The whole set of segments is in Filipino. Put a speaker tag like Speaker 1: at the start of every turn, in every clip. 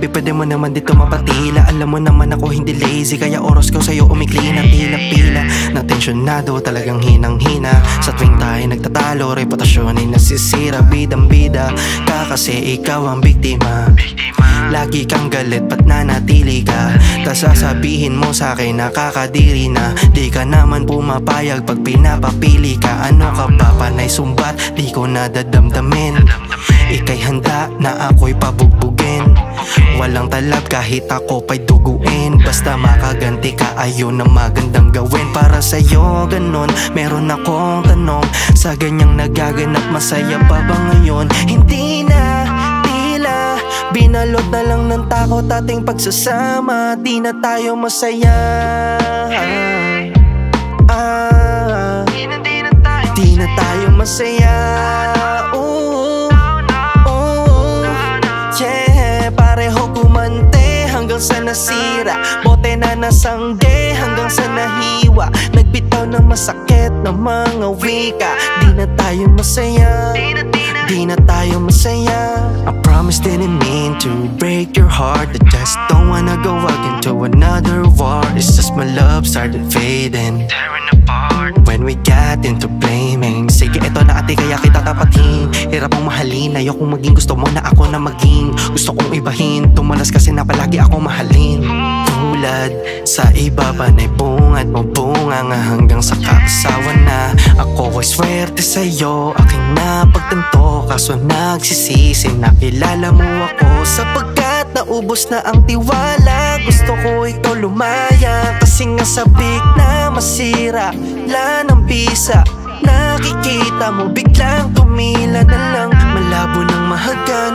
Speaker 1: baby, pwede mo naman dito mapatila. Alam mo naman ako hindi lazy, kaya oras ko sa'yo umikli na tila-pila. Natensyonado, talagang hinang-hina. Sa tuwing tayo nagtatalo, reputasyon ay nasisira. Bidang-bida ka kasi ikaw ang biktima. Lagi kang galit, ba't nanatili ka? Tas sasabihin mo sa'kin nakakadiri na. Di ka naman pumapayag pag pinapapili ka. Ano ka ba, panay sumbat, di ko nadadamdamin. Ika'y handa na ako'y pabugbugin. Walang talab kahit ako pa'y duguin. Basta makaganti ka, ayun ang magandang gawin. Para sa'yo ganon, meron akong tanong. Sa ganyang nagaganap, masaya pa ba ngayon? Hindi na, tila binalot na lang ng takot ating pagsasama. Di na tayo masaya. Di na tayo masaya. Yeah, pareho kumante hanggang sa nasira. Bote na nasangge hanggang sa nahiwa. Nagbitaw na masakit na mga wika. Di na tayo masaya. Di na tayo masaya. I promise didn't mean to break your heart. I just don't wanna go out into another war. It's just my love started fading, tearing apart when we got into blaming. Sige, eto na ate, kaya kita tapatin. Hirap mong mahalin, ayokong maging gusto mo na ako na maging. Gusto kong ibahin, tumalas kasi na palagi ako mahalin. Tulad sa iba pa na'y bunga't mabunga nga hanggang sa kaasawa na. Ako ay swerte sa'yo, aking napagtanto. Kaso nagsisisi, nakilala mo ako. Sapagkat naubos na ang tiwala, gusto ko ikaw lumaya. Kasi nga sabik na masira, wala ng bisa. Nakikita mo biglang tumila na lang. Malabo ng mahagan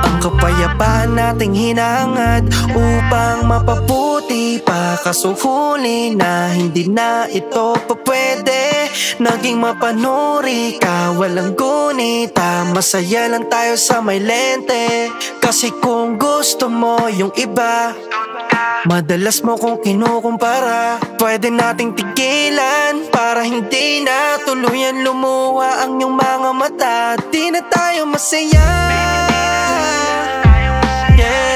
Speaker 1: ang kapayapaan nating hinangad upang mapabuti pa. Kaso huli na hindi na ito pa pwede. Naging mapanuri ka, walang gunita. Masaya lang tayo sa may lente. Kasi kung gusto mo yung iba, madalas mo kong kinukumpara. Pwede nating tigilan para hindi na tuluyan lumuha ang iyong mga mata. Di na tayo masaya. Yeah.